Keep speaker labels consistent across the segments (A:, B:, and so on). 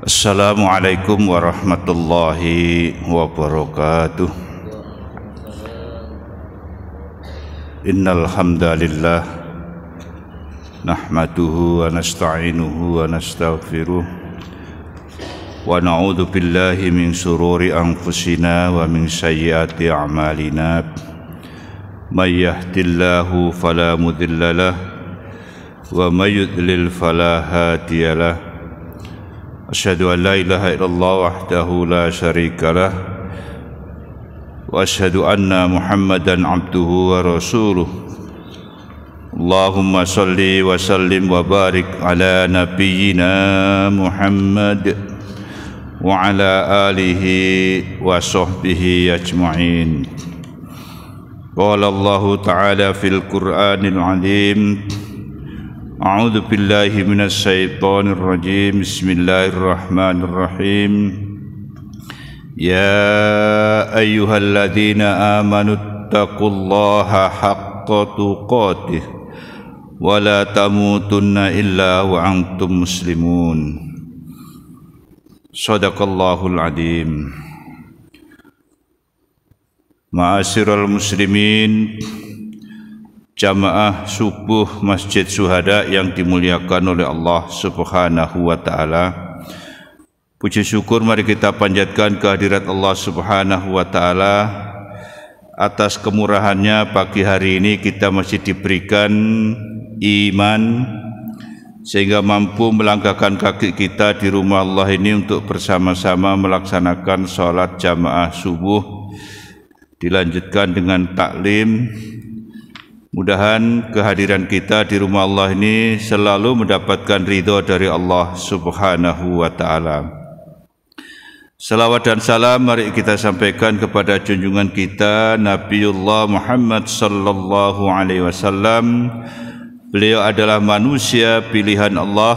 A: Assalamualaikum warahmatullahi wabarakatuh. Innal hamdalillah nahmaduhu wa nasta'inuhu wa nastaghfiruh wa na'udzu billahi min shururi anfusina wa min sayyiati a'malina. May yahdihillahu fala mudilla lahu wa may yudlil fala hadiya lahu. Asyhadu an la ilaha illallah wahdahu la syarika lah wa asyhadu anna Muhammadan abduhu wa rasuluh. Allahumma salli wa sallim wa barik ala nabiyyina Muhammad wa ala alihi wa sahbihi ajma'in. Qala Allah ta'ala fil Qur'anil 'azim. A'udzu billahi minasy syaithanir rajim. Bismillahirrahmanirrahim. Ya ayyuhalladzina amanu taqullaha haqqa tuqatih wa la tamutunna illa wa antum muslimun. Shadaqallahul adzim. Ma'asyiral muslimin, jamaah subuh Masjid Syuhada yang dimuliakan oleh Allah Subhanahu wa taala. Puji syukur mari kita panjatkan kehadirat Allah Subhanahu wa taala atas kemurahannya. Pagi hari ini kita masih diberikan iman sehingga mampu melangkahkan kaki kita di rumah Allah ini untuk bersama-sama melaksanakan sholat jamaah subuh, dilanjutkan dengan taklim. Mudahan kehadiran kita di rumah Allah ini selalu mendapatkan ridho dari Allah Subhanahu wa ta'ala. Salawat dan salam mari kita sampaikan kepada junjungan kita Nabiullah Muhammad sallallahu alaihi wasallam. Beliau adalah manusia pilihan Allah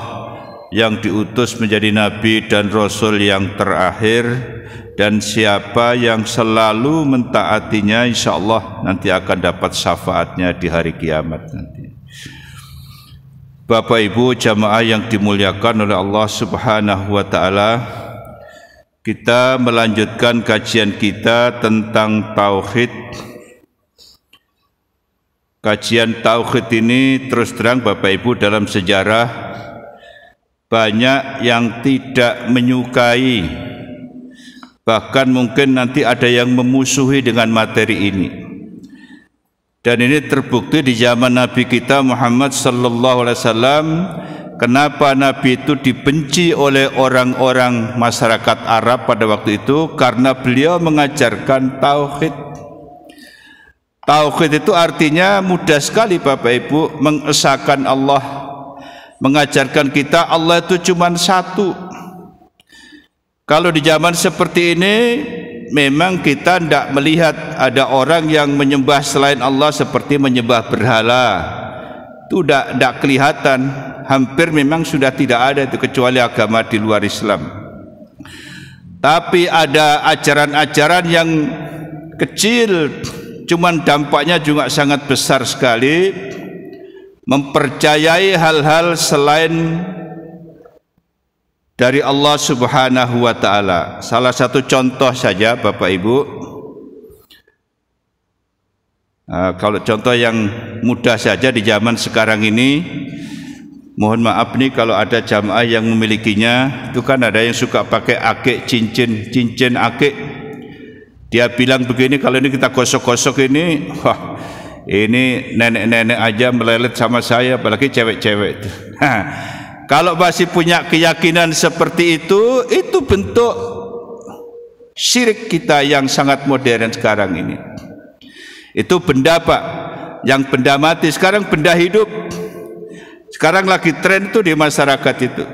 A: yang diutus menjadi nabi dan rasul yang terakhir, dan siapa yang selalu mentaatinya insyaallah nanti akan dapat syafaatnya di hari kiamat nanti. Bapak Ibu jamaah yang dimuliakan oleh Allah Subhanahu wa taala, kita melanjutkan kajian kita tentang tauhid. Kajian tauhid ini terus terang Bapak Ibu dalam sejarah banyak yang tidak menyukai, bahkan mungkin nanti ada yang memusuhi dengan materi ini. Dan ini terbukti di zaman Nabi kita Muhammad sallallahu alaihi wasallam. Kenapa Nabi itu dibenci oleh orang-orang masyarakat Arab pada waktu itu? Karena beliau mengajarkan tauhid. Tauhid itu artinya mudah sekali Bapak Ibu, mengesahkan Allah, mengajarkan kita Allah itu cuma satu. Kalau di zaman seperti ini memang kita tidak melihat ada orang yang menyembah selain Allah seperti menyembah berhala. Itu tidak kelihatan. Hampir memang sudah tidak ada itu kecuali agama di luar Islam. Tapi ada ajaran-ajaran yang kecil, cuman dampaknya juga sangat besar sekali, mempercayai hal-hal selain dari Allah Subhanahu wa ta'ala. Salah satu contoh saja Bapak Ibu, kalau contoh yang mudah saja di zaman sekarang ini, mohon maaf nih kalau ada jamaah yang memilikinya, itu kan ada yang suka pakai akik, cincin akik. Dia bilang begini, kalau ini kita gosok-gosok ini, wah ini nenek-nenek aja melelet sama saya, apalagi cewek-cewek itu. Kalau masih punya keyakinan seperti itu bentuk syirik kita yang sangat modern sekarang ini. Itu benda Pak, yang benda mati, sekarang benda hidup. Sekarang lagi tren itu di masyarakat itu.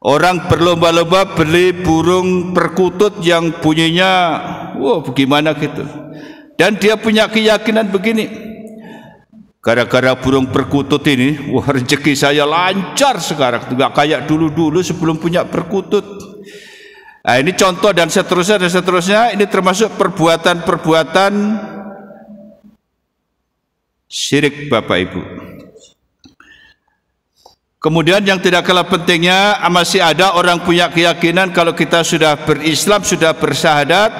A: Orang berlomba-lomba beli burung perkutut yang bunyinya wow bagaimana gitu. Dan dia punya keyakinan begini, gara-gara burung perkutut ini, wah rezeki saya lancar sekarang, tidak kayak dulu-dulu sebelum punya perkutut. Nah, ini contoh dan seterusnya. Ini termasuk perbuatan-perbuatan syirik Bapak Ibu. Kemudian yang tidak kalah pentingnya, masih ada orang punya keyakinan kalau kita sudah berislam, sudah bersyahadat,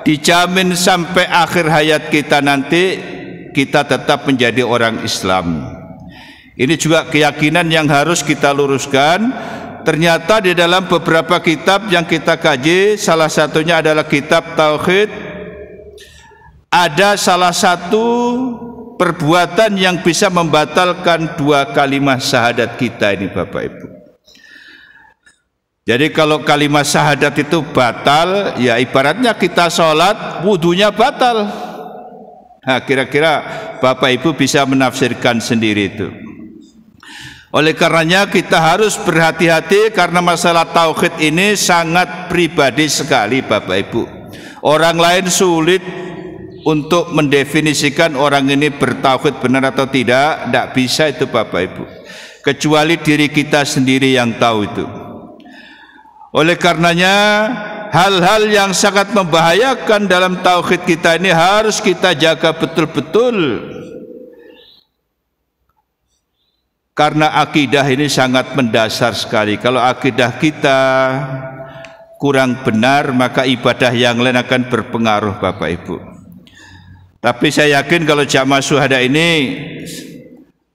A: dijamin sampai akhir hayat kita nanti kita tetap menjadi orang Islam. Ini juga keyakinan yang harus kita luruskan. Ternyata di dalam beberapa kitab yang kita kaji, salah satunya adalah kitab Tauhid, ada salah satu perbuatan yang bisa membatalkan dua kalimat syahadat kita ini, Bapak Ibu. Jadi kalau kalimat syahadat itu batal, ya ibaratnya kita sholat, wudunya batal. Nah, kira-kira Bapak Ibu bisa menafsirkan sendiri itu. Oleh karenanya kita harus berhati-hati karena masalah tauhid ini sangat pribadi sekali, Bapak Ibu. Orang lain sulit untuk mendefinisikan orang ini bertauhid benar atau tidak bisa itu, Bapak Ibu, kecuali diri kita sendiri yang tahu itu. Oleh karenanya hal-hal yang sangat membahayakan dalam tauhid kita ini harus kita jaga betul-betul, karena akidah ini sangat mendasar sekali. Kalau akidah kita kurang benar, maka ibadah yang lain akan berpengaruh, Bapak Ibu. Tapi saya yakin kalau jamaah syuhada ini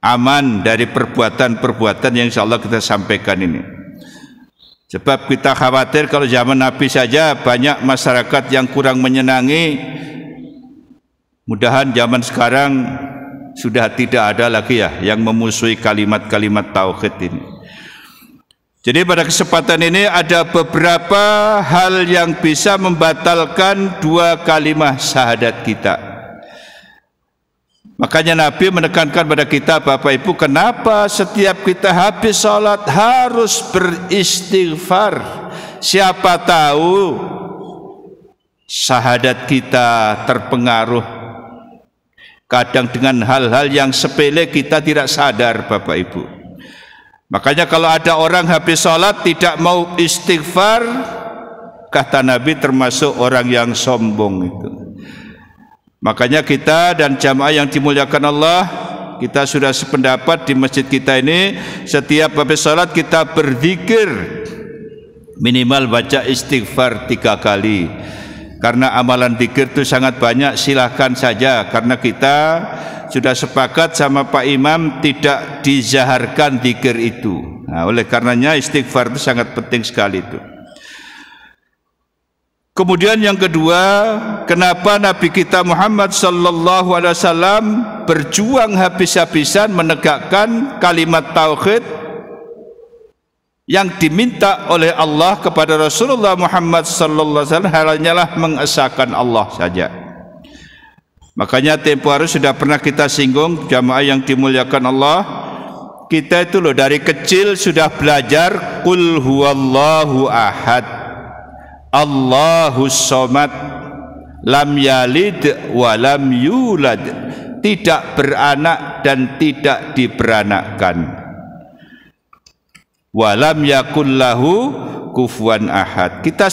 A: aman dari perbuatan-perbuatan yang insya Allah kita sampaikan ini. Sebab kita khawatir kalau zaman Nabi saja banyak masyarakat yang kurang menyenangi. Mudahan zaman sekarang sudah tidak ada lagi ya yang memusuhi kalimat-kalimat tauhid ini. Jadi pada kesempatan ini ada beberapa hal yang bisa membatalkan dua kalimat syahadat kita. Makanya Nabi menekankan pada kita, Bapak Ibu, kenapa setiap kita habis sholat harus beristighfar. Siapa tahu syahadat kita terpengaruh kadang dengan hal-hal yang sepele, kita tidak sadar, Bapak Ibu. Makanya kalau ada orang habis sholat tidak mau istighfar, kata Nabi termasuk orang yang sombong itu. Makanya kita dan jamaah yang dimuliakan Allah, kita sudah sependapat di masjid kita ini, setiap habis sholat kita berzikir, minimal baca istighfar 3 kali. Karena amalan zikir itu sangat banyak, silahkan saja. Karena kita sudah sepakat sama Pak Imam tidak dizaharkan zikir itu. Nah, oleh karenanya istighfar itu sangat penting sekali itu. Kemudian yang kedua, kenapa Nabi kita Muhammad sallallahu alaihi wasallam berjuang habis-habisan menegakkan kalimat tauhid yang diminta oleh Allah kepada Rasulullah Muhammad sallallahu alaihi wasallam hanyalah mengesahkan Allah saja. Makanya tempo hari sudah pernah kita singgung, jamaah yang dimuliakan Allah, kita itu loh dari kecil sudah belajar qul huwallahu ahad, Allahus somad, lam yalid wa lam yulad, tidak beranak dan tidak diberanakkan, walam yakullahu kufuwan ahad. Kita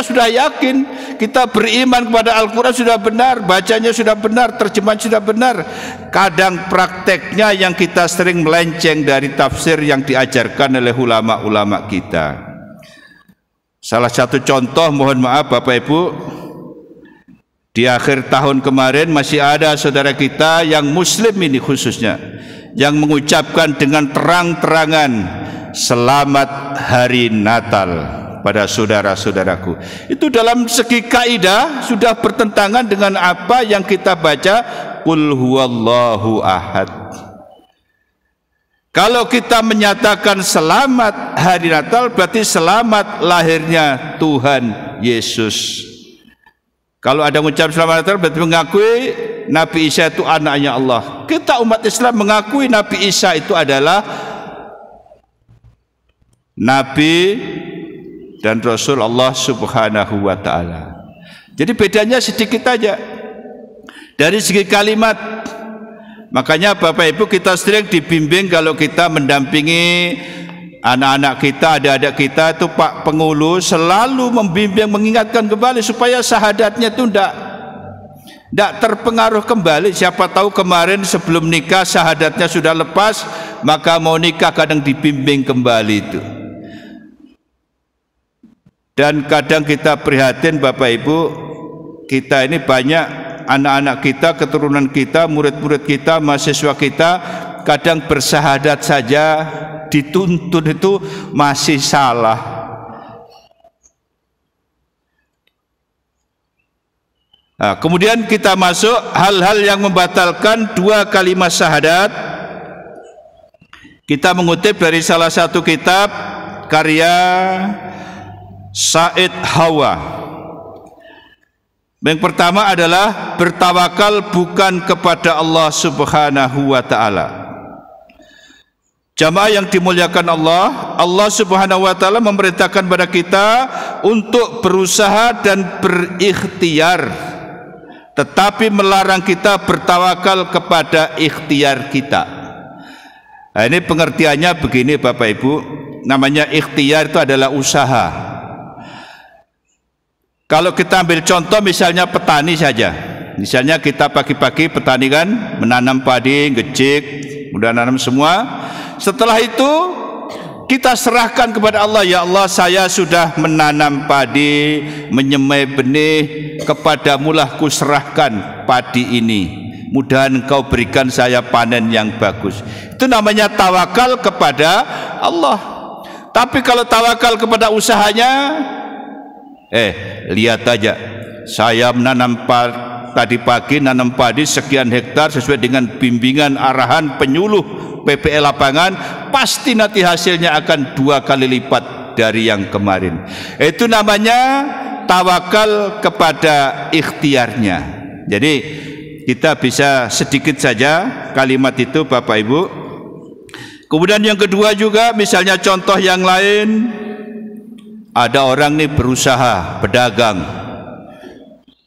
A: sudah yakin, kita beriman kepada Al-Quran sudah benar, bacanya sudah benar, terjemahan sudah benar. Kadang prakteknya yang kita sering melenceng dari tafsir yang diajarkan oleh ulama-ulama kita. Salah satu contoh, mohon maaf Bapak Ibu, di akhir tahun kemarin masih ada saudara kita yang muslim ini khususnya yang mengucapkan dengan terang-terangan selamat hari Natal pada saudara-saudaraku. Itu dalam segi kaidah sudah bertentangan dengan apa yang kita baca qul huwallahu ahad. Kalau kita menyatakan selamat hari Natal berarti selamat lahirnya Tuhan Yesus. Kalau ada mengucap selamat Natal berarti mengakui Nabi Isa itu anaknya Allah. Kita umat Islam mengakui Nabi Isa itu adalah Nabi dan Rasul Allah Subhanahu wa ta'ala. Jadi bedanya sedikit aja dari segi kalimat. Makanya Bapak Ibu kita sering dibimbing kalau kita mendampingi anak-anak kita, adik-adik kita itu Pak Pengulu selalu membimbing, mengingatkan kembali supaya syahadatnya itu Tidak terpengaruh kembali. Siapa tahu kemarin sebelum nikah syahadatnya sudah lepas, maka mau nikah kadang dibimbing kembali itu. Dan kadang kita prihatin Bapak Ibu, kita ini banyak anak-anak kita, keturunan kita, murid-murid kita, mahasiswa kita, kadang bersyahadat saja dituntun itu masih salah. Nah, kemudian kita masuk hal-hal yang membatalkan 2 kalimat syahadat. Kita mengutip dari salah satu kitab karya Said Hawa. Yang pertama adalah bertawakal bukan kepada Allah Subhanahu wa ta'ala. Jamaah yang dimuliakan Allah, Allah Subhanahu wa ta'ala memerintahkan kepada kita untuk berusaha dan berikhtiar, tetapi melarang kita bertawakal kepada ikhtiar kita. Nah, ini pengertiannya begini Bapak Ibu, namanya ikhtiar itu adalah usaha. Kalau kita ambil contoh misalnya petani saja, misalnya kita pagi-pagi petani kan menanam padi, ngecik, udah nanam semua. Setelah itu kita serahkan kepada Allah, ya Allah saya sudah menanam padi, menyemai benih, kepadamulah ku serahkan padi ini, mudah-mudahan engkau berikan saya panen yang bagus. Itu namanya tawakal kepada Allah. Tapi kalau tawakal kepada usahanya, lihat aja, saya menanam tadi pagi, nanam padi sekian hektar sesuai dengan bimbingan arahan penyuluh PPL lapangan, pasti nanti hasilnya akan 2 kali lipat dari yang kemarin. Itu namanya tawakal kepada ikhtiarnya. Jadi kita bisa sedikit saja kalimat itu Bapak Ibu. Kemudian yang kedua juga, misalnya contoh yang lain, ada orang nih berusaha, pedagang.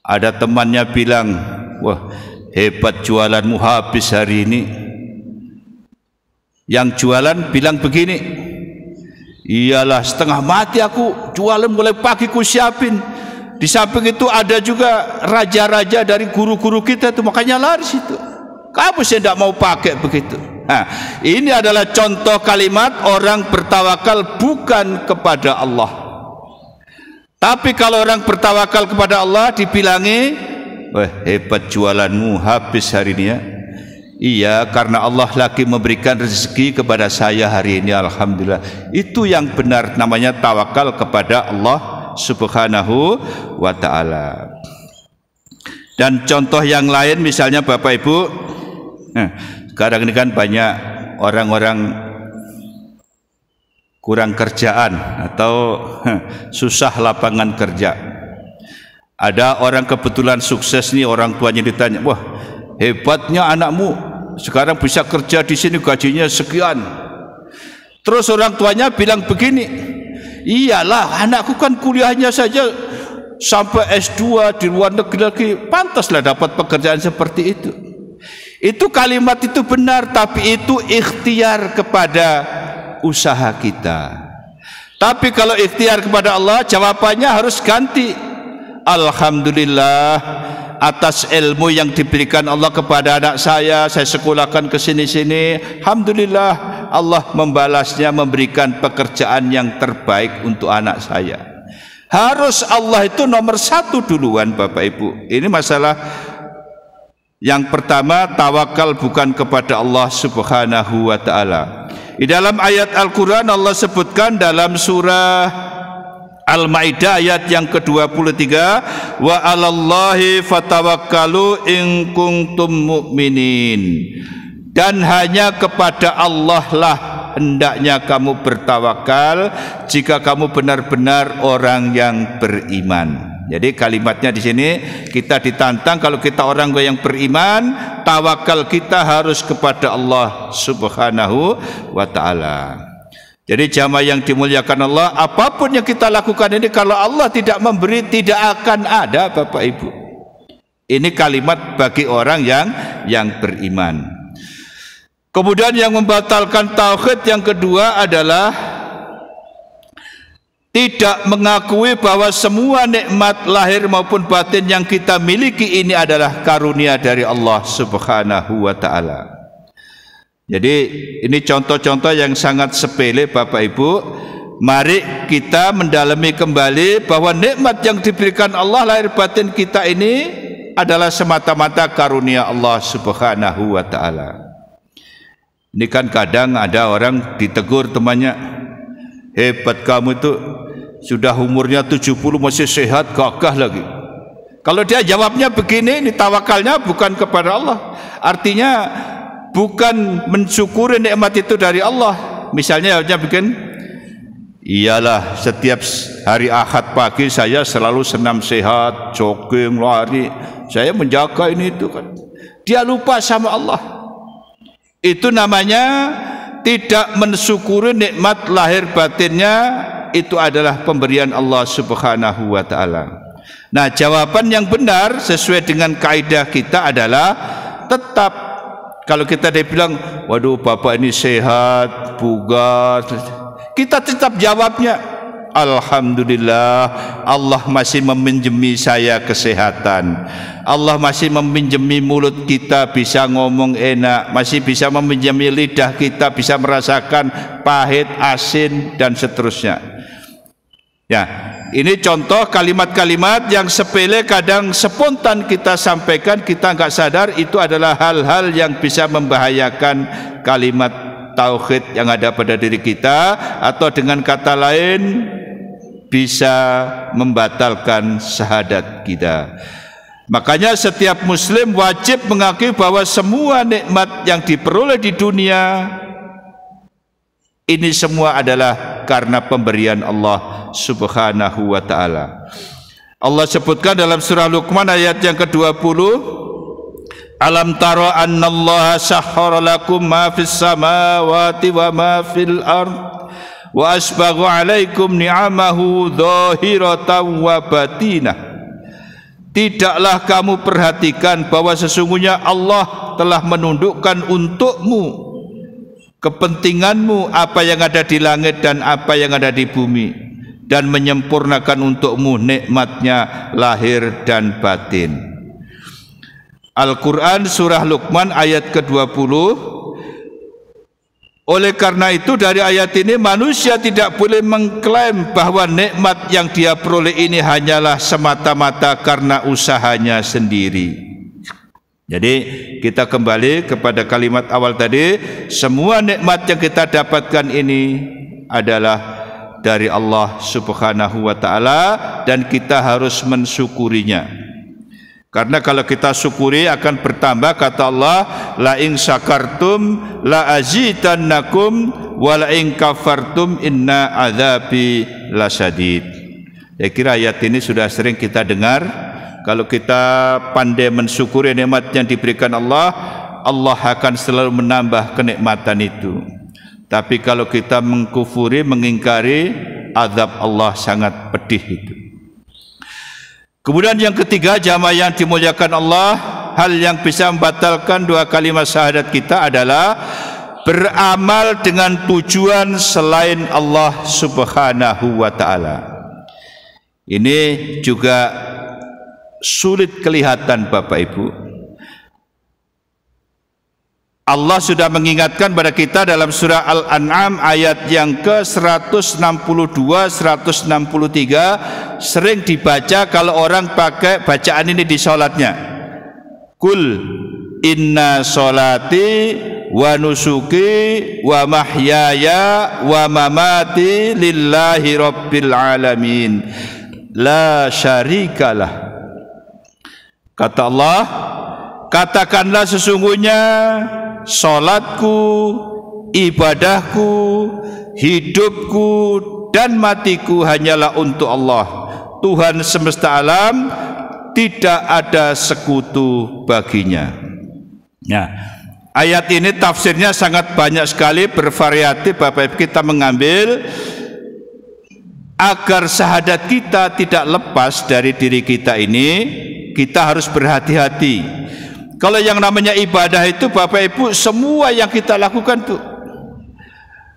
A: Ada temannya bilang, wah hebat jualanmu habis hari ini. Yang jualan bilang begini, iyalah setengah mati aku jualan mulai pagi ku siapin. Di samping itu ada juga raja-raja dari guru-guru kita itu, makanya laris itu. Kamu sih tidak mau pakai begitu. Nah, ini adalah contoh kalimat orang bertawakal bukan kepada Allah. Tapi kalau orang bertawakal kepada Allah dibilangi, wah hebat jualanmu habis hari ini ya. Iya, karena Allah lagi memberikan rezeki kepada saya hari ini, alhamdulillah. Itu yang benar, namanya tawakal kepada Allah Subhanahu wa ta'ala. Dan contoh yang lain misalnya Bapak Ibu, sekarang ini kan banyak orang-orang kurang kerjaan atau susah lapangan kerja. Ada orang kebetulan sukses nih, orang tuanya ditanya, wah hebatnya anakmu sekarang bisa kerja di sini gajinya sekian. Terus orang tuanya bilang begini, iyalah anakku kan kuliahnya saja sampai S2 di luar negeri lagi, pantaslah dapat pekerjaan seperti itu. Itu kalimat itu benar, tapi itu ikhtiar kepada usaha kita. Tapi kalau ikhtiar kepada Allah, jawabannya harus ganti. Alhamdulillah atas ilmu yang diberikan Allah kepada anak saya sekolahkan ke sini-sini. Alhamdulillah Allah membalasnya, memberikan pekerjaan yang terbaik untuk anak saya. Harus Allah itu nomor 1 duluan Bapak Ibu. Ini masalah yang pertama, tawakal bukan kepada Allah Subhanahu wa ta'ala. Di dalam ayat Al-Quran Allah sebutkan dalam surah Al-Maidah ayat yang ke-23, wa 'alallahi fatawakkalu in kuntum mu'minin. Dan hanya kepada Allah lah hendaknya kamu bertawakal jika kamu benar-benar orang yang beriman. Jadi kalimatnya di sini kita ditantang, kalau kita orang yang beriman, tawakal kita harus kepada Allah Subhanahu wa ta'ala. Jadi jamaah yang dimuliakan Allah, apapun yang kita lakukan ini kalau Allah tidak memberi, tidak akan ada Bapak Ibu. Ini kalimat bagi orang yang beriman. Kemudian yang membatalkan tauhid yang kedua adalah tidak mengakui bahwa semua nikmat lahir maupun batin yang kita miliki ini adalah karunia dari Allah Subhanahu wa taala. Jadi ini contoh-contoh yang sangat sepele Bapak Ibu. Mari kita mendalami kembali bahwa nikmat yang diberikan Allah lahir batin kita ini adalah semata-mata karunia Allah Subhanahu wa taala. Ini kan kadang ada orang ditegur temannya, hebat kamu itu sudah umurnya 70 masih sehat gagah lagi. Kalau dia jawabnya begini, ini tawakalnya bukan kepada Allah. Artinya bukan mensyukuri nikmat itu dari Allah. Misalnya dia bikin, iyalah setiap hari Ahad pagi saya selalu senam sehat, jogging, lari, saya menjaga ini itu kan. Dia lupa sama Allah. Itu namanya tidak mensyukuri nikmat lahir batinnya. Itu adalah pemberian Allah Subhanahu wa taala. Nah, jawaban yang benar sesuai dengan kaidah kita adalah tetap kalau kita dibilang, waduh Bapak ini sehat, bugar, kita tetap jawabnya, alhamdulillah, Allah masih meminjami saya kesehatan. Allah masih meminjami mulut kita bisa ngomong enak, masih bisa meminjami lidah kita bisa merasakan pahit, asin dan seterusnya. Ya, ini contoh kalimat-kalimat yang sepele kadang spontan kita sampaikan, kita nggak sadar itu adalah hal-hal yang bisa membahayakan kalimat tauhid yang ada pada diri kita, atau dengan kata lain bisa membatalkan syahadat kita. Makanya setiap muslim wajib mengakui bahwa semua nikmat yang diperoleh di dunia ini semua adalah karena pemberian Allah Subhanahu wa taala. Allah sebutkan dalam surah Luqman ayat yang ke-20, alam tara annallaha sahhara lakum ma fis samawati wa ma fil ard wa asbagha alaikum ni'amahu dhahiratan wa batinah. Tidaklah kamu perhatikan bahwa sesungguhnya Allah telah menundukkan untukmu kepentinganmu apa yang ada di langit dan apa yang ada di bumi, dan menyempurnakan untukmu nikmatnya lahir dan batin. Al-Quran surah Luqman ayat ke-20. Oleh karena itu dari ayat ini manusia tidak boleh mengklaim bahwa nikmat yang dia peroleh ini hanyalah semata-mata karena usahanya sendiri. Jadi kita kembali kepada kalimat awal tadi, semua nikmat yang kita dapatkan ini adalah dari Allah Subhanahu wa taala dan kita harus mensyukurinya. Karena kalau kita syukuri akan bertambah, kata Allah, la in syakartum la azidannakum wa la in kafartum inna adzabi lasyadid. Saya kira ayat ini sudah sering kita dengar. Kalau kita pandai mensyukuri nikmat yang diberikan Allah, Allah akan selalu menambah kenikmatan itu. Tapi kalau kita mengkufuri, mengingkari, azab Allah sangat pedih itu. Kemudian yang ketiga, jamaah yang dimuliakan Allah, hal yang bisa membatalkan dua kalimat syahadat kita adalah beramal dengan tujuan selain Allah Subhanahu wa taala. Ini juga sulit kelihatan Bapak Ibu. Allah sudah mengingatkan pada kita dalam surah Al-An'am ayat yang ke-162, 163, sering dibaca kalau orang pakai bacaan ini di sholatnya. Kul inna sholati wa nusuki wa mahyaya wa mamati lillahi rabbil alamin la syarikalah. Kata Allah, katakanlah sesungguhnya salatku, ibadahku, hidupku dan matiku hanyalah untuk Allah, Tuhan semesta alam, tidak ada sekutu baginya. Nah, ayat ini tafsirnya sangat banyak sekali, bervariatif Bapak Ibu. Kita mengambil agar syahadat kita tidak lepas dari diri kita ini, kita harus berhati-hati. Kalau yang namanya ibadah itu Bapak Ibu, semua yang kita lakukan tuh,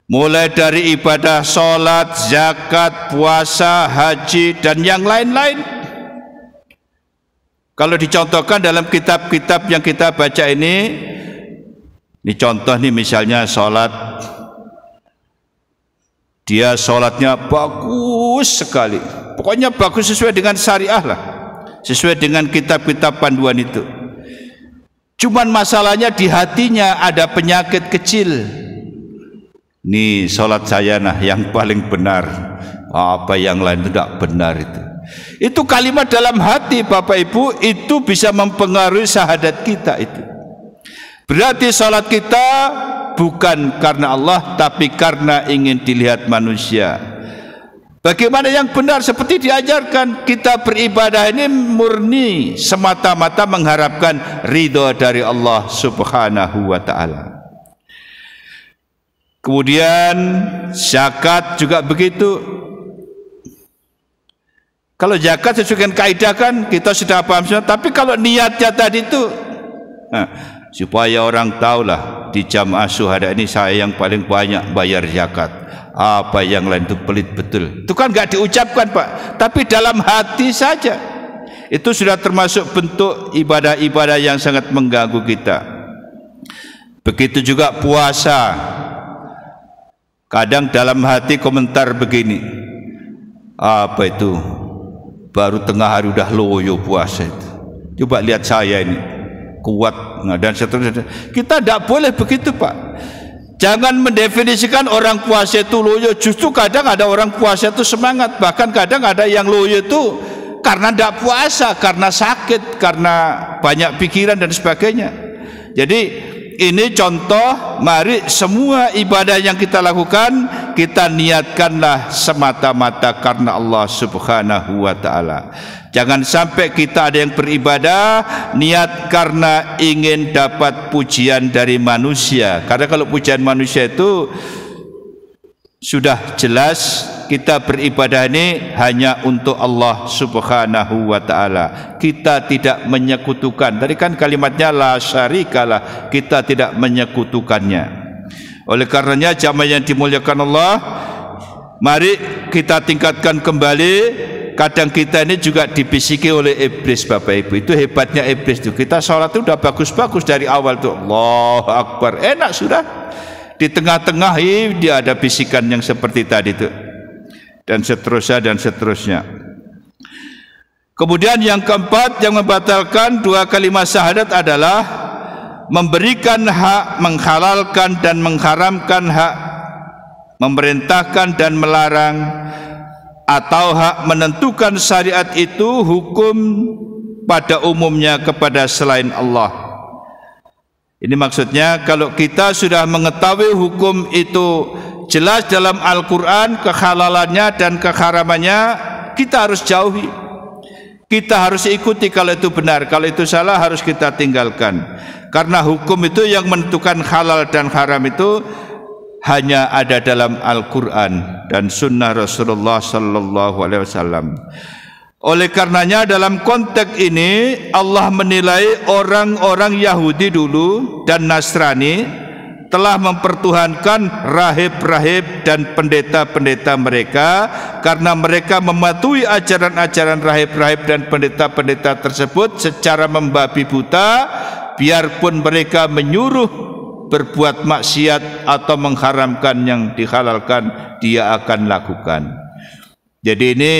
A: mulai dari ibadah sholat, zakat, puasa, haji, dan yang lain-lain. Kalau dicontohkan dalam kitab-kitab yang kita baca ini contoh nih misalnya sholat, dia sholatnya bagus sekali, pokoknya bagus sesuai dengan syariah lah, sesuai dengan kitab-kitab panduan itu. Cuman masalahnya di hatinya ada penyakit kecil. Nih sholat saya nah yang paling benar, apa yang lain itu tidak benar itu. Itu kalimat dalam hati Bapak Ibu, itu bisa mempengaruhi syahadat kita itu. Berarti sholat kita bukan karena Allah, tapi karena ingin dilihat manusia. Bagaimana yang benar seperti diajarkan, kita beribadah ini murni semata-mata mengharapkan ridho dari Allah Subhanahu wa ta'ala. Kemudian zakat juga begitu. Kalau zakat sesuai dengan kaidah kan kita sudah paham semua, tapi kalau niatnya tadi itu supaya orang tahulah di jamaah syuhada ini saya yang paling banyak bayar zakat, apa yang lain itu pelit betul. Itu kan nggak diucapkan Pak, tapi dalam hati saja. Itu sudah termasuk bentuk ibadah-ibadah yang sangat mengganggu kita. Begitu juga puasa. Kadang dalam hati komentar begini, apa itu baru tengah hari udah loyo puasa itu, coba lihat saya ini kuat, dan seterusnya. Kita tidak boleh begitu Pak. Jangan mendefinisikan orang puasa itu loyo. Justru kadang ada orang puasa itu semangat, bahkan kadang ada yang loyo itu karena tidak puasa, karena sakit, karena banyak pikiran dan sebagainya. Jadi ini contoh, mari semua ibadah yang kita lakukan kita niatkanlah semata-mata karena Allah Subhanahu wa ta'ala. Jangan sampai kita ada yang beribadah niat karena ingin dapat pujian dari manusia. Karena kalau pujian manusia itu sudah jelas kita beribadah ini hanya untuk Allah Subhanahu wa ta'ala. Kita tidak menyekutukan. Tadi kan kalimatnya la syarikalah, kita tidak menyekutukannya. Oleh karenanya jamaah yang dimuliakan Allah, mari kita tingkatkan kembali. Kadang kita ini juga dibisiki oleh iblis Bapak Ibu. Itu hebatnya iblis itu. Kita sholat itu udah bagus-bagus dari awal tuh, Allahu Akbar, enak sudah. Di tengah-tengah dia ada bisikan yang seperti tadi itu, dan seterusnya dan seterusnya. Kemudian yang keempat yang membatalkan dua kalimat syahadat adalah memberikan hak, menghalalkan dan mengharamkan hak, memerintahkan dan melarang, atau hak menentukan syariat itu hukum pada umumnya kepada selain Allah. Ini maksudnya kalau kita sudah mengetahui hukum itu jelas dalam Al-Quran, kehalalannya dan keharamannya, kita harus jauhi, kita harus ikuti. Kalau itu benar, kalau itu salah harus kita tinggalkan. Karena hukum itu yang menentukan halal dan haram itu hanya ada dalam Al-Quran dan Sunnah Rasulullah Sallallahu Alaihi Wasallam. Oleh karenanya dalam konteks ini Allah menilai orang-orang Yahudi dulu dan Nasrani telah mempertuhankan rahib-rahib dan pendeta-pendeta mereka, karena mereka mematuhi ajaran-ajaran rahib-rahib dan pendeta-pendeta tersebut secara membabi buta, biarpun mereka menyuruh berbuat maksiat atau mengharamkan yang dihalalkan, dia akan lakukan. Jadi ini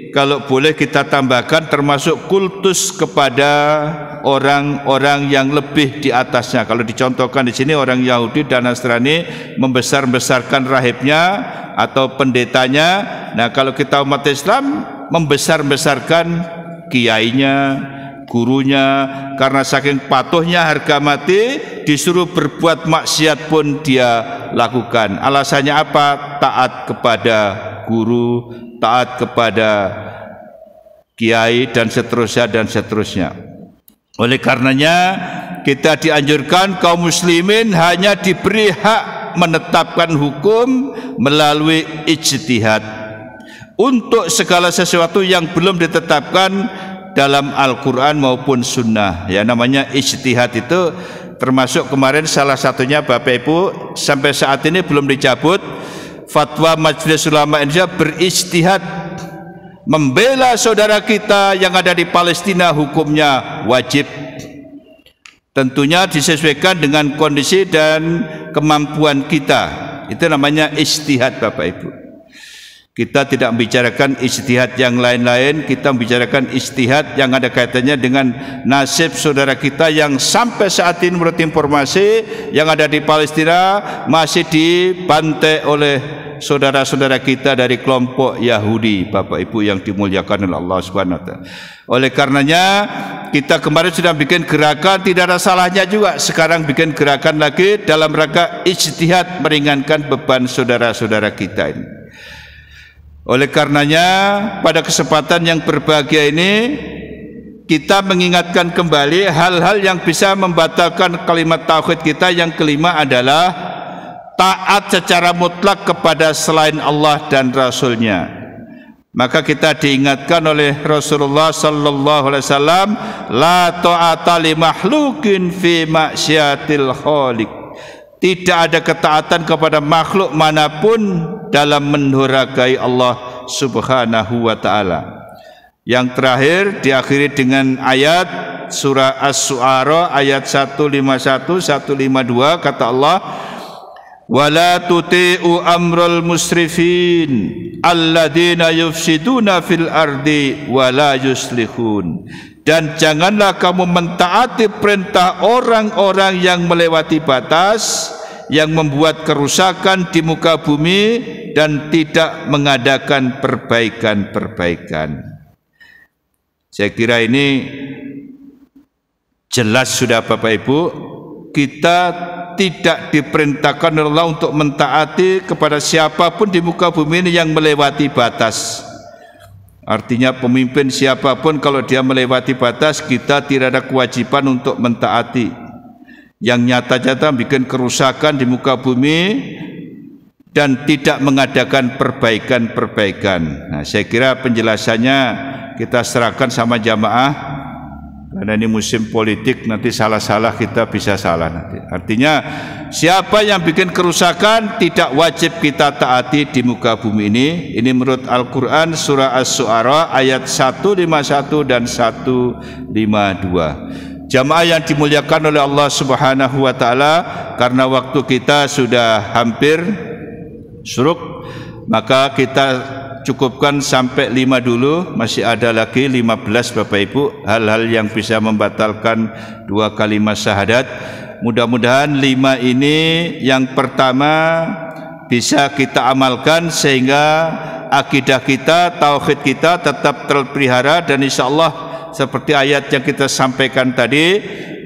A: kalau boleh kita tambahkan termasuk kultus kepada orang-orang yang lebih di atasnya. Kalau dicontohkan di sini orang Yahudi dan Nasrani membesar-besarkan rahibnya atau pendetanya. Nah, kalau kita umat Islam membesar-besarkan kiainya, gurunya, karena saking patuhnya harga mati disuruh berbuat maksiat pun dia lakukan. Alasannya apa? Taat kepada guru, taat kepada kiai dan seterusnya dan seterusnya. Oleh karenanya kita dianjurkan kaum muslimin hanya diberi hak menetapkan hukum melalui ijtihad untuk segala sesuatu yang belum ditetapkan dalam Al-Quran maupun Sunnah. Ya, namanya ijtihad itu termasuk kemarin salah satunya Bapak Ibu sampai saat ini belum dicabut, fatwa Majelis Ulama Indonesia beristihad membela saudara kita yang ada di Palestina, hukumnya wajib. Tentunya disesuaikan dengan kondisi dan kemampuan kita. Itu namanya ijtihad Bapak Ibu. Kita tidak membicarakan ijtihad yang lain-lain, kita membicarakan ijtihad yang ada kaitannya dengan nasib saudara kita yang sampai saat ini menurut informasi yang ada di Palestina masih dibantai oleh saudara-saudara kita dari kelompok Yahudi, Bapak Ibu yang dimuliakan oleh Allah Subhanahu wa taala. Oleh karenanya kita kemarin sudah bikin gerakan, tidak ada salahnya juga sekarang bikin gerakan lagi dalam rangka ijtihad meringankan beban saudara-saudara kita ini. Oleh karenanya pada kesempatan yang berbahagia ini kita mengingatkan kembali hal-hal yang bisa membatalkan kalimat tauhid kita. Yang kelima adalah taat secara mutlak kepada selain Allah dan Rasul-Nya. Maka kita diingatkan oleh Rasulullah sallallahu alaihi wasallam, la ta'ata li makhluqin fi maksiatil khaliq. Tidak ada ketaatan kepada makhluk manapun dalam mendurhakai Allah Subhanahu wa taala. Yang terakhir diakhiri dengan ayat surah Asy-Syu'ara ayat 151 152, kata Allah, wala tuti'u amral musrifin alladzina yufsiduna fil ardi wala yuslihun. Dan janganlah kamu mentaati perintah orang-orang yang melewati batas, yang membuat kerusakan di muka bumi dan tidak mengadakan perbaikan-perbaikan. Saya kira ini jelas sudah Bapak Ibu, kita tidak diperintahkan oleh Allah untuk mentaati kepada siapapun di muka bumi ini yang melewati batas. Artinya pemimpin siapapun kalau dia melewati batas, kita tidak ada kewajiban untuk mentaati. Yang nyata-nyata bikin kerusakan di muka bumi dan tidak mengadakan perbaikan-perbaikan. Nah, saya kira penjelasannya kita serahkan sama jamaah. Karena ini musim politik, nanti salah-salah kita bisa salah nanti. Artinya siapa yang bikin kerusakan tidak wajib kita taati di muka bumi ini. Ini menurut Al-Quran surah Asy-Syu'ara ayat 151 dan 152. Jamaah yang dimuliakan oleh Allah Subhanahu wa taala, karena waktu kita sudah hampir suruk, maka kita cukupkan sampai 5 dulu. Masih ada lagi 15 Bapak Ibu hal-hal yang bisa membatalkan 2 kalimat syahadat. Mudah-mudahan 5 ini yang pertama bisa kita amalkan sehingga akidah kita, tauhid kita tetap terpelihara. Dan insya Allah seperti ayat yang kita sampaikan tadi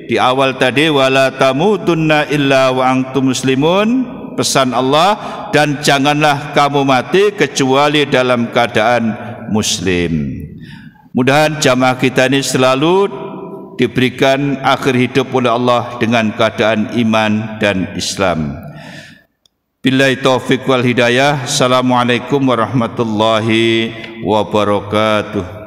A: di awal tadi, wala tamutunna illa wa antum muslimun, pesan Allah, dan janganlah kamu mati kecuali dalam keadaan muslim. Mudah-mudahan jamaah kita ini selalu diberikan akhir hidup oleh Allah dengan keadaan iman dan Islam. Billahi taufiq wal hidayah. Assalamualaikum warahmatullahi wabarakatuh.